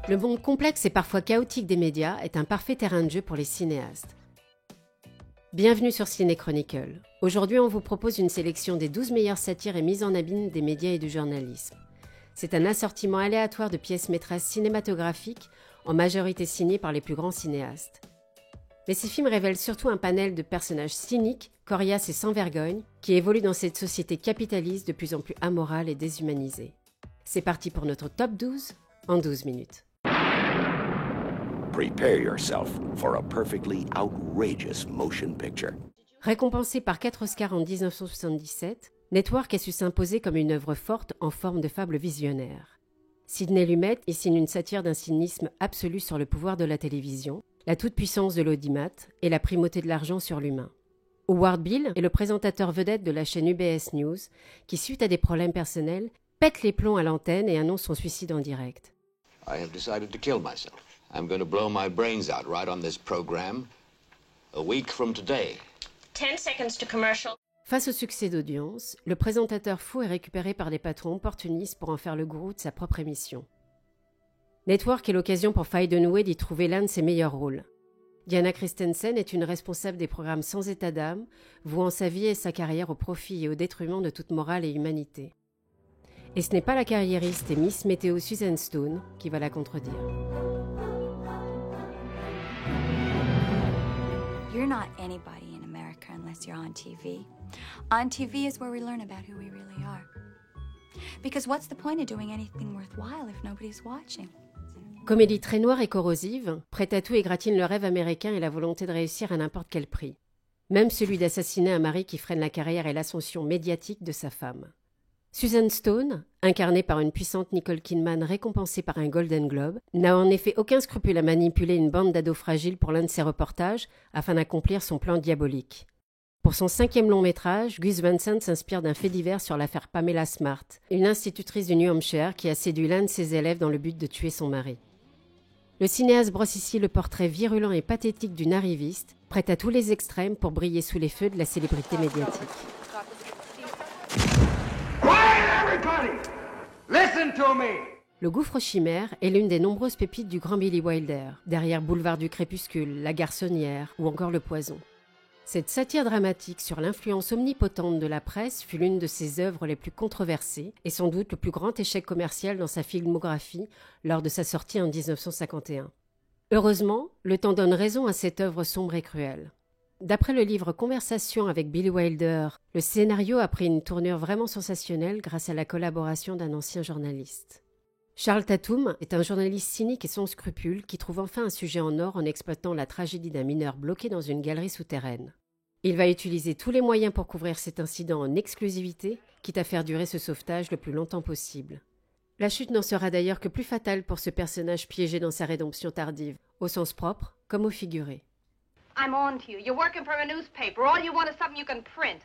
Le monde complexe et parfois chaotique des médias est un parfait terrain de jeu pour les cinéastes. Bienvenue sur Ciné Chronicle. Aujourd'hui, on vous propose une sélection des 12 meilleures satires et mises en abîme des médias et du journalisme. C'est un assortiment aléatoire de pièces maîtresses cinématographiques, en majorité signées par les plus grands cinéastes. Mais ces films révèlent surtout un panel de personnages cyniques, coriaces et sans vergogne, qui évoluent dans cette société capitaliste de plus en plus amorale et déshumanisée. C'est parti pour notre top 12 en 12 minutes. Prepare yourself for a perfectly outrageous motion picture. Récompensé par 4 Oscars en 1977, Network a su s'imposer comme une œuvre forte en forme de fable visionnaire. Sidney Lumet y signe une satire d'un cynisme absolu sur le pouvoir de la télévision, la toute-puissance de l'audimat et la primauté de l'argent sur l'humain. Howard Beale est le présentateur vedette de la chaîne UBS News qui, suite à des problèmes personnels, pète les plombs à l'antenne et annonce son suicide en direct. I have decided to kill myself. I'm going to blow my brains out right on this program a week from today. 10 seconds to commercial. Face au succès d'audience, le présentateur fou est récupéré par des patrons opportunistes pour en faire le gourou de sa propre émission. Network est l'occasion pour Faye Dunaway d'y trouver l'un de ses meilleurs rôles. Diana Christensen est une responsable des programmes sans état d'âme, vouant sa vie et sa carrière au profit et au détriment de toute morale et humanité. Et ce n'est pas la carriériste et Miss Météo Susan Stone qui va la contredire. You're not anybody in America unless you're on TV. On TV is where we learn about who we really are. Because what's the point of doing anything worthwhile if nobody's watching? Comédie très noire et corrosive, prête à tout égratigne le rêve américain et la volonté de réussir à n'importe quel prix. Même celui d'assassiner un mari qui freine la carrière et l'ascension médiatique de sa femme. Susan Stone, incarnée par une puissante Nicole Kidman récompensée par un Golden Globe, n'a en effet aucun scrupule à manipuler une bande d'ados fragiles pour l'un de ses reportages afin d'accomplir son plan diabolique. Pour son 5e long métrage, Gus Van Sant s'inspire d'un fait divers sur l'affaire Pamela Smart, une institutrice du New Hampshire qui a séduit l'un de ses élèves dans le but de tuer son mari. Le cinéaste brosse ici le portrait virulent et pathétique d'une arriviste, prête à tous les extrêmes pour briller sous les feux de la célébrité médiatique. Listen to me. Le Gouffre chimère est l'une des nombreuses pépites du grand Billy Wilder, derrière Boulevard du crépuscule, La garçonnière ou encore Le poison. Cette satire dramatique sur l'influence omnipotente de la presse fut l'une de ses œuvres les plus controversées et sans doute le plus grand échec commercial dans sa filmographie lors de sa sortie en 1951. Heureusement, le temps donne raison à cette œuvre sombre et cruelle. D'après le livre Conversation avec Billy Wilder, le scénario a pris une tournure vraiment sensationnelle grâce à la collaboration d'un ancien journaliste. Charles Tatum est un journaliste cynique et sans scrupules qui trouve enfin un sujet en or en exploitant la tragédie d'un mineur bloqué dans une galerie souterraine. Il va utiliser tous les moyens pour couvrir cet incident en exclusivité, quitte à faire durer ce sauvetage le plus longtemps possible. La chute n'en sera d'ailleurs que plus fatale pour ce personnage piégé dans sa rédemption tardive, au sens propre comme au figuré. I'm on to you. You're working for a newspaper. All you want is something you can print.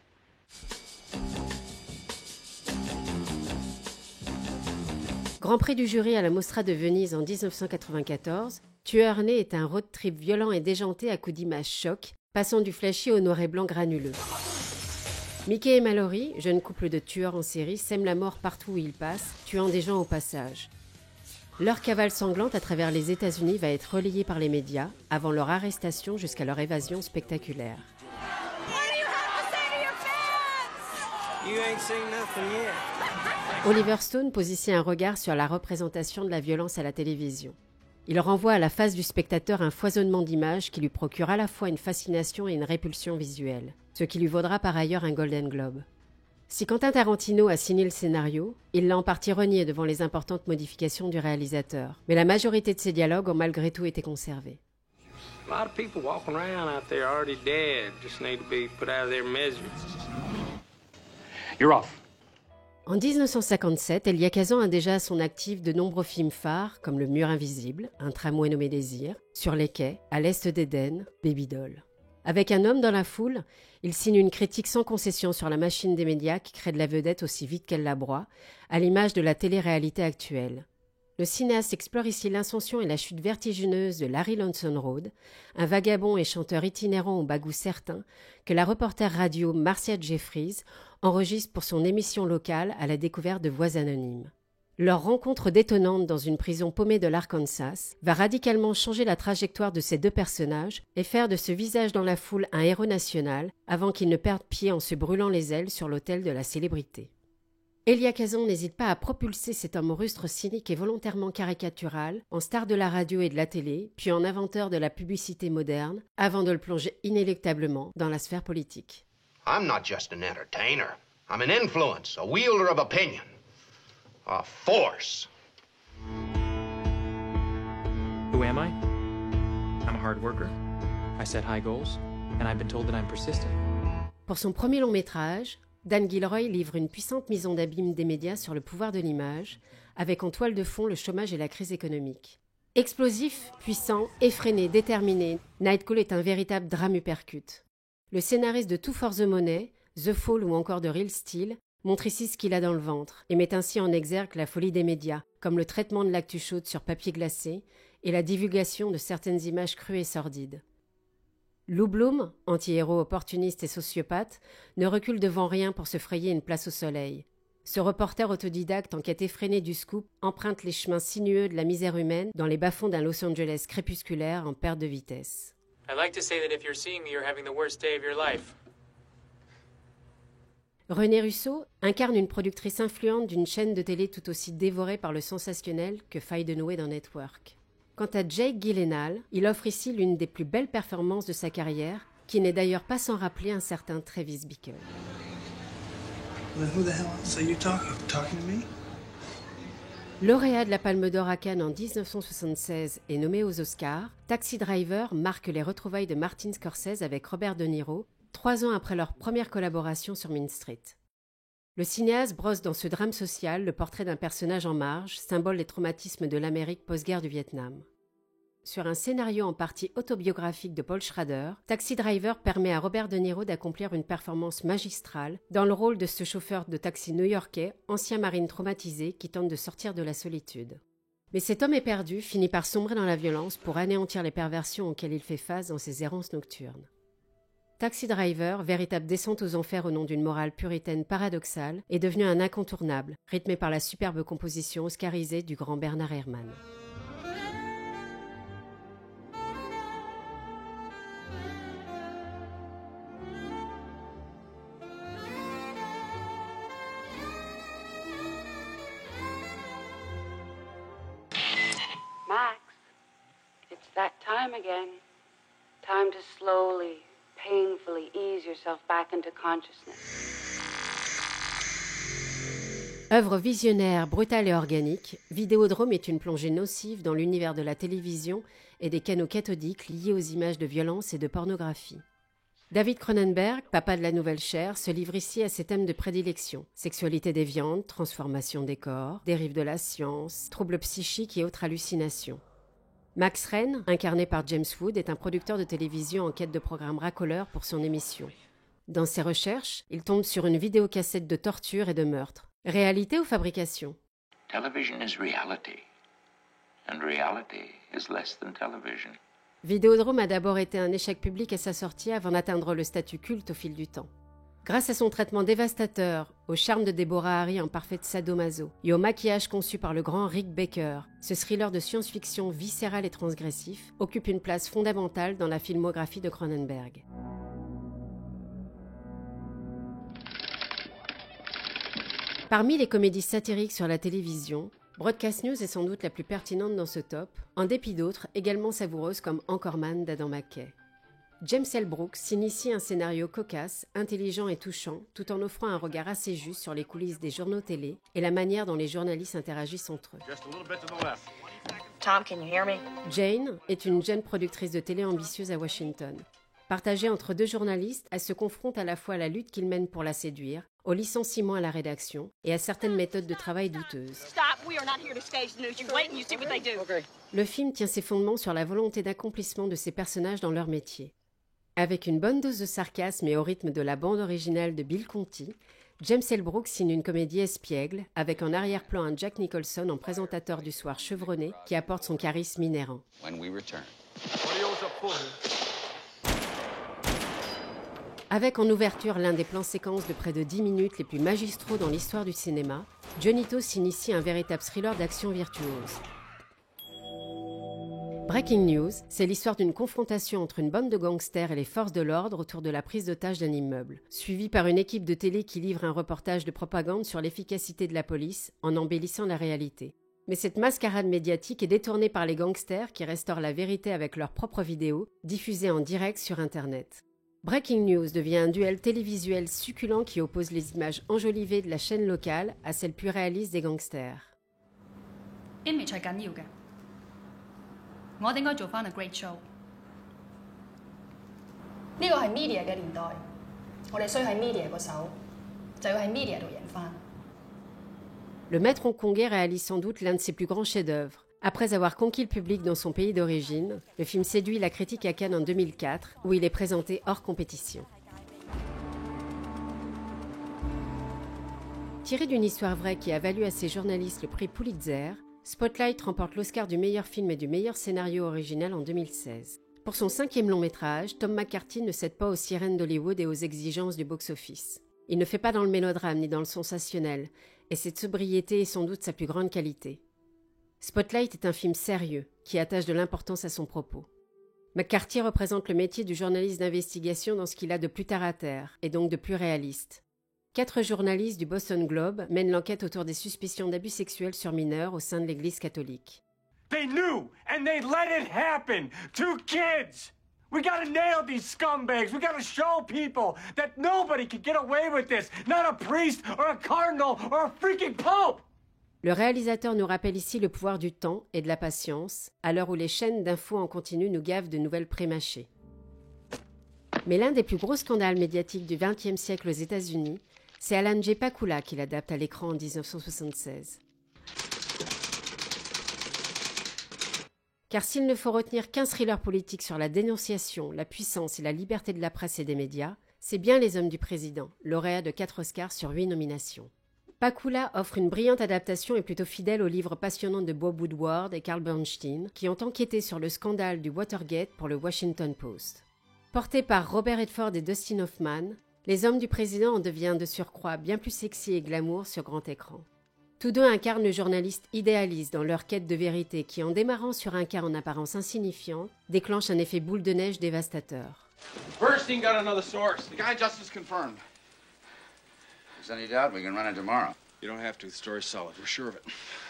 Grand prix du jury à la Mostra de Venise en 1994, Tueur né est un road trip violent et déjanté à coups d'images choc, passant du flashy au noir et blanc granuleux. Mickey et Mallory, jeune couple de tueurs en série, sèment la mort partout où ils passent, tuant des gens au passage. Leur cavale sanglante à travers les États-Unis va être relayée par les médias, avant leur arrestation jusqu'à leur évasion spectaculaire. Oliver Stone pose ici un regard sur la représentation de la violence à la télévision. Il renvoie à la face du spectateur un foisonnement d'images qui lui procure à la fois une fascination et une répulsion visuelle, ce qui lui vaudra par ailleurs un Golden Globe. Si Quentin Tarantino a signé le scénario, il l'a en partie renié devant les importantes modifications du réalisateur, mais la majorité de ses dialogues ont malgré tout été conservés. A lot of people walking around out there already dead, just need to be put out of their misery. You're off. En 1957, Elia Kazan a déjà à son actif de nombreux films phares comme Le Mur invisible, Un tramway nommé Désir, Sur les quais, À l'est d'Éden, Baby Doll. Avec Un homme dans la foule, il signe une critique sans concession sur la machine des médias qui crée de la vedette aussi vite qu'elle la broie, à l'image de la télé-réalité actuelle. Le cinéaste explore ici l'ascension et la chute vertigineuse de Larry Lonesome Road, un vagabond et chanteur itinérant au bagou certain que la reporter radio Marcia Jeffries enregistre pour son émission locale à la découverte de voix anonymes. Leur rencontre détonnante dans une prison paumée de l'Arkansas va radicalement changer la trajectoire de ces deux personnages et faire de ce visage dans la foule un héros national avant qu'il ne perde pied en se brûlant les ailes sur l'autel de la célébrité. Elia Kazan n'hésite pas à propulser cet homme au rustre cynique et volontairement caricatural en star de la radio et de la télé, puis en inventeur de la publicité moderne, avant de le plonger inéluctablement dans la sphère politique. I'm not just an entertainer. I'm an influence, a wielder of opinion. A force. Who am I? I'm a hard worker. I set high goals, and I've been told that I'm persistent. Pour son premier long métrage, Dan Gilroy livre une puissante mise en abîme des médias sur le pouvoir de l'image, avec en toile de fond le chômage et la crise économique. Explosif, puissant, effréné, déterminé, Night Call est un véritable drame uppercut. Le scénariste de Two for the Money, The Fall ou encore de Real Steel montre ici ce qu'il a dans le ventre et met ainsi en exergue la folie des médias, comme le traitement de l'actu chaude sur papier glacé et la divulgation de certaines images crues et sordides. Lou Bloom, anti-héros opportuniste et sociopathe, ne recule devant rien pour se frayer une place au soleil. Ce reporter autodidacte en quête effrénée du scoop emprunte les chemins sinueux de la misère humaine dans les bas-fonds d'un Los Angeles crépusculaire en perte de vitesse. I'd like to say that if you're seeing me, you're having the worst day of your life. Renée Russo incarne une productrice influente d'une chaîne de télé tout aussi dévorée par le sensationnel que Faye Dunaway dans Network. Quant à Jake Gyllenhaal, il offre ici l'une des plus belles performances de sa carrière, qui n'est d'ailleurs pas sans rappeler un certain Travis Bickle. Lauréat de la Palme d'Or à Cannes en 1976 et nommé aux Oscars, Taxi Driver marque les retrouvailles de Martin Scorsese avec Robert De Niro, 3 ans après leur première collaboration sur Mean Street. Le cinéaste brosse dans ce drame social le portrait d'un personnage en marge, symbole des traumatismes de l'Amérique post-guerre du Vietnam. Sur un scénario en partie autobiographique de Paul Schrader, Taxi Driver permet à Robert De Niro d'accomplir une performance magistrale dans le rôle de ce chauffeur de taxi new-yorkais, ancien marine traumatisé qui tente de sortir de la solitude. Mais cet homme éperdu finit par sombrer dans la violence pour anéantir les perversions auxquelles il fait face dans ses errances nocturnes. Taxi Driver, véritable descente aux enfers au nom d'une morale puritaine paradoxale, est devenu un incontournable, rythmé par la superbe composition oscarisée du grand Bernard Herrmann. Max, it's that time again. Time to slowly, painfully ease yourself back into consciousness. Œuvre visionnaire, brutale et organique, Vidéodrome est une plongée nocive dans l'univers de la télévision et des canaux cathodiques liés aux images de violence et de pornographie. David Cronenberg, papa de la nouvelle chair, se livre ici à ses thèmes de prédilection. Sexualité déviante, transformation des corps, dérive de la science, troubles psychiques et autres hallucinations. Max Renn, incarné par James Wood, est un producteur de télévision en quête de programmes racoleurs pour son émission. Dans ses recherches, il tombe sur une vidéocassette de torture et de meurtre. Réalité ou fabrication ? Television is reality, and reality is less than television. Vidéodrome a d'abord été un échec public à sa sortie avant d'atteindre le statut culte au fil du temps. Grâce à son traitement dévastateur, au charme de Deborah Harry en parfaite sadomaso et au maquillage conçu par le grand Rick Baker, ce thriller de science-fiction viscéral et transgressif occupe une place fondamentale dans la filmographie de Cronenberg. Parmi les comédies satiriques sur la télévision, Broadcast News est sans doute la plus pertinente dans ce top, en dépit d'autres également savoureuses comme Anchorman d'Adam McKay. James L. Brooks s'initie un scénario cocasse, intelligent et touchant, tout en offrant un regard assez juste sur les coulisses des journaux télé et la manière dont les journalistes interagissent entre eux. Tom, can you hear me? Jane est une jeune productrice de télé ambitieuse à Washington. Partagée entre deux journalistes, elle se confronte à la fois à la lutte qu'ils mènent pour la séduire, au licenciement à la rédaction et à certaines méthodes de travail douteuses. Le film tient ses fondements sur la volonté d'accomplissement de ces personnages dans leur métier. Avec une bonne dose de sarcasme et au rythme de la bande originale de Bill Conti, James L. Brooks signe une comédie espiègle, avec en arrière-plan un Jack Nicholson en présentateur du soir chevronné qui apporte son charisme inhérent. Avec en ouverture l'un des plans séquences de près de 10 minutes les plus magistraux dans l'histoire du cinéma, Johnito s'initie à un véritable thriller d'action virtuose. Breaking News, c'est l'histoire d'une confrontation entre une bande de gangsters et les forces de l'ordre autour de la prise d'otage d'un immeuble, suivie par une équipe de télé qui livre un reportage de propagande sur l'efficacité de la police en embellissant la réalité. Mais cette mascarade médiatique est détournée par les gangsters qui restaurent la vérité avec leurs propres vidéos, diffusées en direct sur Internet. Breaking News devient un duel télévisuel succulent qui oppose les images enjolivées de la chaîne locale à celles plus réalistes des gangsters. Image 係緊要嘅，我哋應該做返 a great show。呢個係 media 嘅年代，我哋衰喺 media 個手，就要喺 media 度贏返。Le maître hongkongais réalise sans doute l'un de ses plus grands chefs-d'œuvre. Après avoir conquis le public dans son pays d'origine, le film séduit la critique à Cannes en 2004, où il est présenté hors compétition. Tiré d'une histoire vraie qui a valu à ses journalistes le prix Pulitzer, Spotlight remporte l'Oscar du meilleur film et du meilleur scénario original en 2016. Pour son 5e long métrage, Tom McCarthy ne cède pas aux sirènes d'Hollywood et aux exigences du box-office. Il ne fait pas dans le mélodrame ni dans le sensationnel, et cette sobriété est sans doute sa plus grande qualité. Spotlight est un film sérieux, qui attache de l'importance à son propos. McCarthy représente le métier du journaliste d'investigation dans ce qu'il a de plus terre-à-terre, et donc de plus réaliste. 4 journalistes du Boston Globe mènent l'enquête autour des suspicions d'abus sexuels sur mineurs au sein de l'Église catholique. They knew, and they let it happen. 2 kids! We gotta nail these scumbags. We gotta show people that nobody can get away with this. Not a priest or a cardinal or a freaking pope! Le réalisateur nous rappelle ici le pouvoir du temps et de la patience, à l'heure où les chaînes d'infos en continu nous gavent de nouvelles prémâchées. Mais l'un des plus gros scandales médiatiques du XXe siècle aux États-Unis, c'est Alan J. Pakula qui l'adapte à l'écran en 1976. Car s'il ne faut retenir qu'un thriller politique sur la dénonciation, la puissance et la liberté de la presse et des médias, c'est bien Les Hommes du Président, lauréat de 4 Oscars sur 8 nominations. Pakula offre une brillante adaptation et plutôt fidèle aux livres passionnants de Bob Woodward et Carl Bernstein, qui ont enquêté sur le scandale du Watergate pour le Washington Post. Porté par Robert Redford et Dustin Hoffman, Les Hommes du Président en devient de surcroît bien plus sexy et glamour sur grand écran. Tous deux incarnent le journaliste idéaliste dans leur quête de vérité qui, en démarrant sur un cas en apparence insignifiant, déclenche un effet boule de neige dévastateur. Bernstein got another source. The guy just is confirmed. If there's any doubt, we can run it tomorrow. You don't have to. The story's solid. We're sure of it.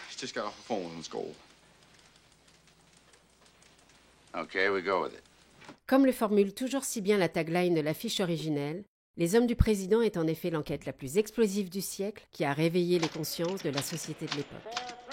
He's just got off the phone with his gold. Okay, we go with it. Comme le formule toujours si bien la tagline de l'affiche originelle, Les Hommes du Président est en effet l'enquête la plus explosive du siècle qui a réveillé les consciences de la société de l'époque.